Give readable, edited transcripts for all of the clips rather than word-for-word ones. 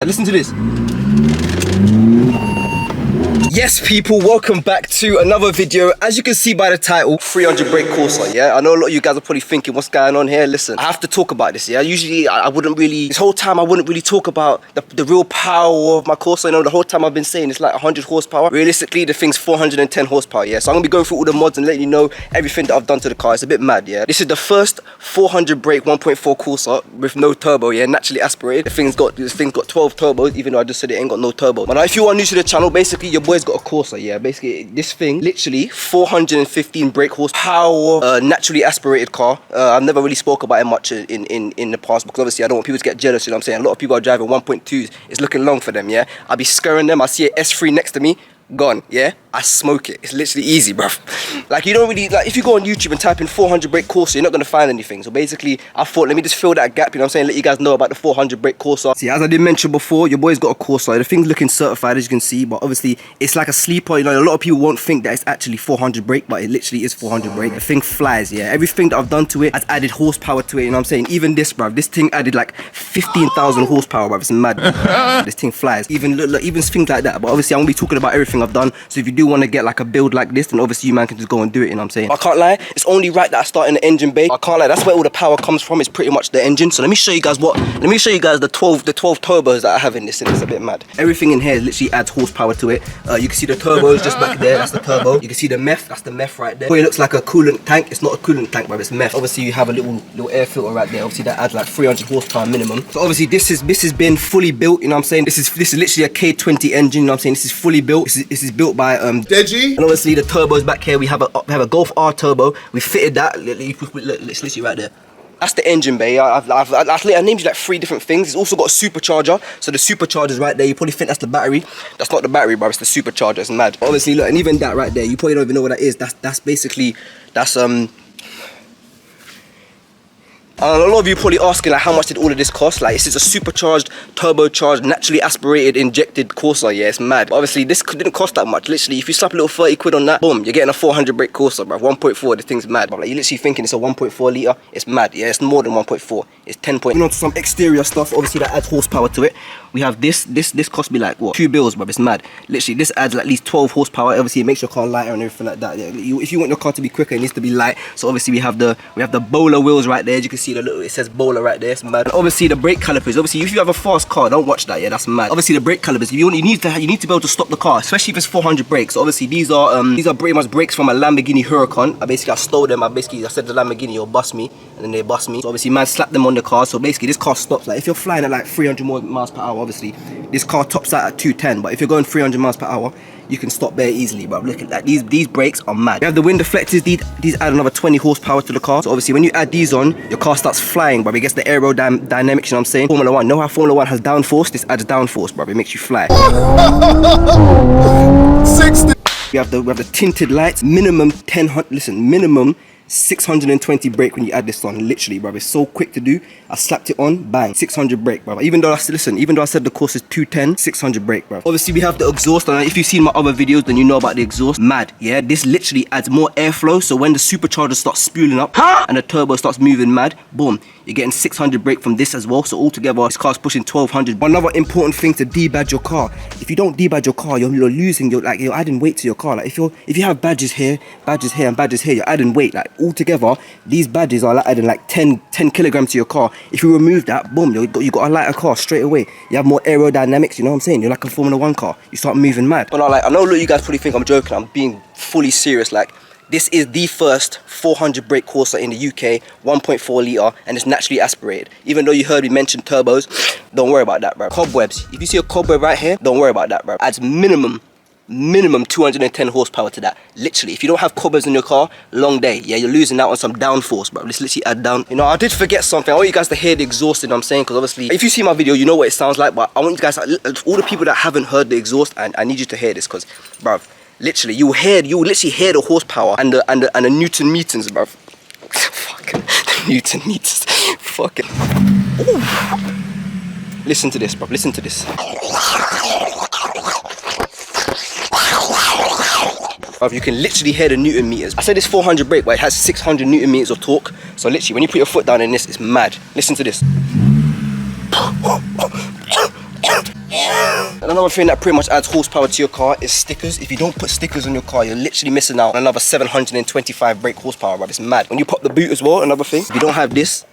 Listen to this. Yes, people, welcome back to another video. As you can see by the title, 300 brake Corsa, yeah? I know a lot of you guys are probably thinking, what's going on here? Listen, I have to talk about this, yeah? Usually, I wouldn't really, this whole time, I wouldn't really talk about the real power of my Corsa. You know, the whole time I've been saying it's like 100 horsepower. Realistically, the thing's 410 horsepower, yeah? So I'm gonna be going through all the mods and letting you know everything that I've done to the car. It's a bit mad, yeah? This is the first 400 brake 1.4 Corsa with no turbo, yeah? Naturally aspirated. This thing's got 12 turbos, even though I just said it ain't got no turbo. But now, if you are new to the channel, basically, your boy's got a Corsa, yeah? Basically, this thing, literally 415 brake horsepower, naturally aspirated car. I've never really spoke about it much in the past because obviously I don't want people to get jealous, you know what I'm saying? A lot of people are driving 1.2s, it's looking long for them, yeah? I'll be scaring them, I see an S3 next to me, gone, yeah? I smoke it. It's literally easy, bruv. Like, you don't really, like, if you go on YouTube and type in 400 brake Corsa, you're not gonna find anything. So basically, I thought, let me just fill that gap, you know what I'm saying? Let you guys know about the 400 brake Corsa. See, as I did mention before, your boy's got a Corsa. The thing's looking certified, as you can see, but obviously, it's like a sleeper. You know, a lot of people won't think that it's actually 400 brake, but it literally is 400 brake. The thing flies, yeah? Everything that I've done to it has added horsepower to it, you know what I'm saying? Even this, bruv, this thing added like 15,000 horsepower, bruv. It's mad. This thing flies. Even, look, even things like that. But obviously, I'm gonna be talking about everything I've done. So if you do want to get like a build like this, then obviously you man can just go and do it, you know what I'm saying? I can't lie, it's only right that I start in the engine bay. I can't lie, that's where all the power comes from. It's pretty much the engine. So let me show you guys the 12 turbos that I have in this, and it's a bit mad. Everything in here literally adds horsepower to it. You can see the turbos just back there, that's the turbo. You can see the MEF, that's the MEF right there. It looks like a coolant tank. It's not a coolant tank, but it's MEF. Obviously you have a little air filter right there. Obviously that adds like 300 horsepower minimum. So obviously this has been fully built, you know what I'm saying? This is literally a K20 engine, you know what I'm saying? This is fully built. This is built by Deji. And obviously the turbos back here, we have a Golf R turbo. We fitted that. Look, it's literally right there. That's the engine bay. I named you like 3 different things. It's also got a supercharger. So the supercharger's right there. You probably think that's the battery. That's not the battery, bro. It's the supercharger. It's mad. Obviously, look, and even that right there, you probably don't even know what that is. That's basically, a lot of you probably asking like, how much did all of this cost? Like, this is a supercharged, turbocharged, naturally aspirated, injected Corsa. Yeah, it's mad. But obviously, this didn't cost that much. Literally, if you slap a little 30 quid on that, boom, you're getting a 400 brake Corsa, bro. 1.4, the thing's mad. But like, you're literally thinking it's a 1.4 litre. It's mad. Yeah, it's more than 1.4. It's 10 point. On to some exterior stuff. Obviously, that adds horsepower to it. We have this cost me like, what, 2 bills, bro. It's mad. Literally, this adds like at least 12 horsepower. Obviously, it makes your car lighter and everything like that. Yeah, if you want your car to be quicker, it needs to be light. So obviously, we have the bowler wheels right there. As you can see, the little, it says bowler right there. It's mad. And obviously, the brake calipers. Obviously, if you have a fast car, don't watch that. Yeah, that's mad. Obviously, the brake calipers. You need to be able to stop the car, especially if it's 400 brakes. So obviously, these are pretty much brakes from a Lamborghini Huracan. I stole them. I said the Lamborghini will bust me, and then they bust me. So obviously, man slapped them on the car. So basically, this car stops. Like if you're flying at like 300 more miles per hour, obviously, this car tops out at 210. But if you're going 300 miles per hour, you can stop there easily, bro. Look at that. These brakes are mad. You have the wind deflectors. These add another 20 horsepower to the car. So obviously, when you add these on, your car starts flying, bro. It gets the aerodynamics, you know what I'm saying? Formula 1. Know how Formula 1 has downforce? This adds downforce, bro. It makes you fly. 60. We have the tinted lights. Minimum 10. Listen, minimum 620 brake when you add this on, literally, bro. It's so quick to do. I slapped it on, bang, 600 brake, bro. Even though I said the course is 210, 600 brake, bro. Obviously, we have the exhaust, and if you've seen my other videos, then you know about the exhaust. Mad, yeah. This literally adds more airflow, so when the supercharger starts spooling up and the turbo starts moving mad, boom, you're getting 600 brake from this as well. So altogether, this car's pushing 1200. Another important thing to debadge your car. If you don't debadge your car, you're losing. You're adding weight to your car. Like if you have badges here, and badges here, you're adding weight. Like altogether, these badges are like adding like 10 kilograms to your car. If you remove that, boom, you got a lighter car straight away. You have more aerodynamics. You know what I'm saying? You're like a Formula 1 car. You start moving mad. But I know you guys probably think I'm joking. I'm being fully serious. Like, this is the first 400 brake Corsa in the UK, 1.4 litre, and it's naturally aspirated. Even though you heard me mention turbos, don't worry about that, bro. Cobwebs. If you see a cobweb right here, don't worry about that, bro. Adds minimum 210 horsepower to that. Literally, if you don't have cobwebs in your car, long day. Yeah, you're losing out on some downforce, bro. Let's literally add down. You know, I did forget something. I want you guys to hear the exhaust, you know what I'm saying? Because obviously, if you see my video, you know what it sounds like. But I want you guys, all the people that haven't heard the exhaust, and I need you to hear this, because, bro, literally, you will literally hear the horsepower and the Newton meters, bro. Fucking Newton meters. Fucking. Ooh. Listen to this, bro. Listen to this. You can literally hear the Newton meters. I said it's 400 brake, but it has 600 Newton meters of torque. So literally, when you put your foot down in this, it's mad. Listen to this. another thing that pretty much adds horsepower to your car is stickers. If you don't put stickers on your car, you're literally missing out on another 725 brake horsepower, bro. It's mad. When you pop the boot as well, another thing, if you don't have this,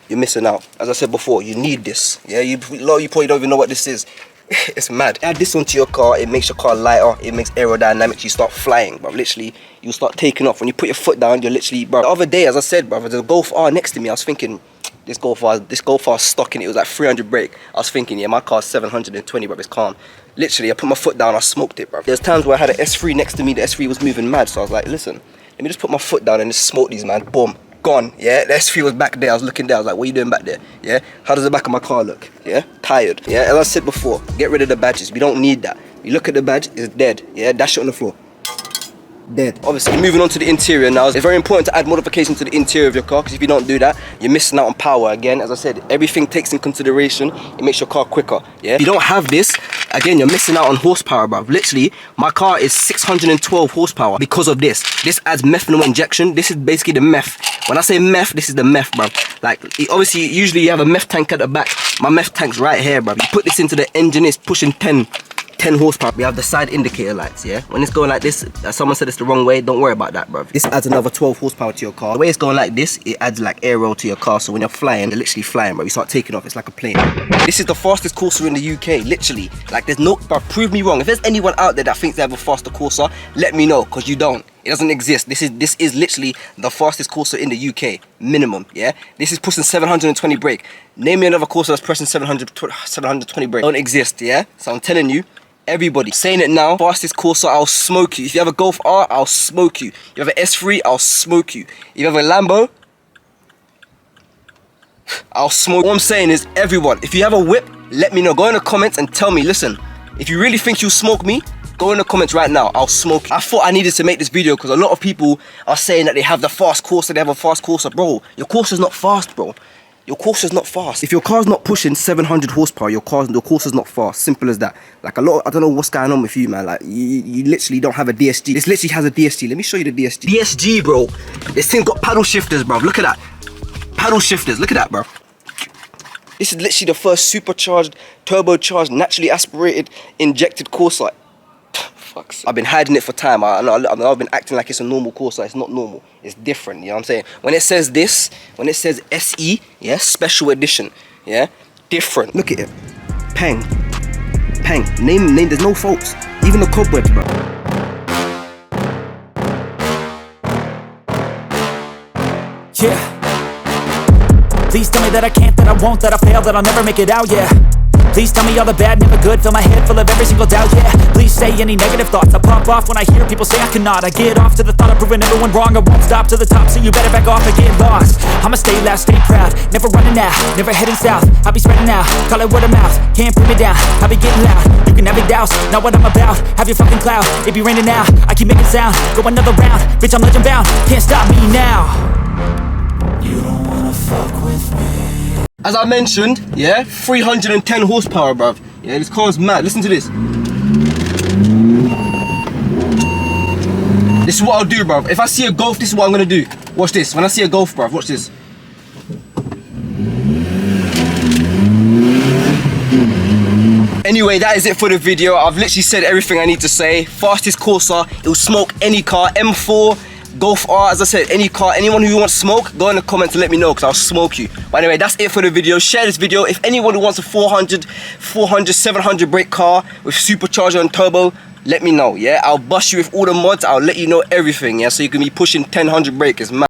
you're missing out. As I said before, you need this. Yeah, a lot of you probably don't even know what this is. It's mad. Add this onto your car, it makes your car lighter, it makes aerodynamics, you start flying, bro. Literally, you start taking off. When you put your foot down, you're literally, bro. The other day, as I said, bro, there's a Golf R next to me. I was thinking, this Golf R stock in it was like 300 brake. I was thinking, yeah, my car's 720, bro. It's calm. Literally, I put my foot down, I smoked it, bro. There's times where I had an S3 next to me, the S3 was moving mad, so I was like, listen, let me just put my foot down and just smoke these, man. Boom. Gone, yeah. The S3 was back there. I was looking there. I was like, what are you doing back there? Yeah. How does the back of my car look? Yeah. Tired. Yeah. As I said before, get rid of the badges. We don't need that. You look at the badge, it's dead. Yeah. Dash it on the floor. Dead. Obviously, moving on to the interior now. It's very important to add modification to the interior of your car, because if you don't do that, you're missing out on power. Again, as I said, everything takes in consideration. It makes your car quicker. Yeah. If you don't have this, again, you're missing out on horsepower, bruv. Literally, my car is 612 horsepower because of this. This adds methanol injection. This is basically the meth. When I say meth, this is the meth, bruv. Like, obviously, usually you have a meth tank at the back. My meth tank's right here, bruv. You put this into the engine, it's pushing 10 horsepower. We have the side indicator lights, yeah? When it's going like this, someone said it's the wrong way, don't worry about that, bruv. This adds another 12 horsepower to your car. The way it's going like this, it adds like aero to your car, so when you're flying, you're literally flying, bruv. You start taking off, it's like a plane. This is the fastest Corsa in the UK, literally. Like, there's no, bruv, prove me wrong. If there's anyone out there that thinks they have a faster Corsa, let me know, because you don't. It doesn't exist. This is literally the fastest Corsa in the UK, minimum, yeah? This is pushing 720 brake. Name me another Corsa that's pressing 720 brake. Don't exist, yeah? So I'm telling you, everybody, saying it now, fastest Corsa, I'll smoke you. If you have a Golf R, I'll smoke you. You have an S3, I'll smoke you. If you have a Lambo, I'll smoke. All I'm saying is, everyone, if you have a whip, let me know. Go in the comments and tell me, listen, if you really think you'll smoke me, go in the comments right now, I'll smoke you. I thought I needed to make this video because a lot of people are saying that they have the fast Corsa, they have a fast Corsa. Bro, your Corsa's not fast, bro. Your Corsa's not fast. If your car's not pushing 700 horsepower, your Corsa's not fast. Simple as that. Like, I don't know what's going on with you, man. Like, you literally don't have a DSG. This literally has a DSG. Let me show you the DSG. DSG, bro. This thing's got paddle shifters, bro. Look at that. Paddle shifters. Look at that, bro. This is literally the first supercharged, turbocharged, naturally aspirated, injected Corsa. Fucks. I've been hiding it for time. I've been acting like it's a normal Corsa. It's not normal. It's different, you know what I'm saying? When it says this, when it says SE, yeah, special edition, yeah, different. Look at it. Pang. Pang. Name, there's no faults. Even the cobwebs, bro. Yeah. Please tell me that I can't, that I won't, that I fail, that I'll never make it out, yeah. Please tell me all the bad, never good. Fill my head full of every single doubt, yeah. Please say any negative thoughts. I pop off when I hear people say I cannot. I get off to the thought of proving everyone wrong. I won't stop to the top, so you better back off and get lost. I'ma stay loud, stay proud, never running out, never heading south. I'll be spreading out, call it word of mouth. Can't put me down, I'll be getting loud. You can have it douse, not what I'm about. Have your fucking cloud, it be raining now. I keep making sound, go another round. Bitch, I'm legend bound, can't stop me now. You don't wanna fuck with me. As I mentioned, yeah, 310 horsepower, bruv. Yeah, this car's mad. Listen to this. This is what I'll do, bruv. If I see a Golf, this is what I'm gonna do. Watch this. When I see a Golf, bruv, watch this. Anyway, that is it for the video. I've literally said everything I need to say. Fastest Corsa, it'll smoke any car. M4, Golf R, as I said, any car, anyone who wants smoke, go in the comments and let me know, because I'll smoke you. But anyway, that's it for the video. Share this video. If anyone who wants a 400, 700 brake car with supercharger and turbo, let me know, yeah? I'll bust you with all the mods. I'll let you know everything, yeah? So you can be pushing 1000 brake. It's mad.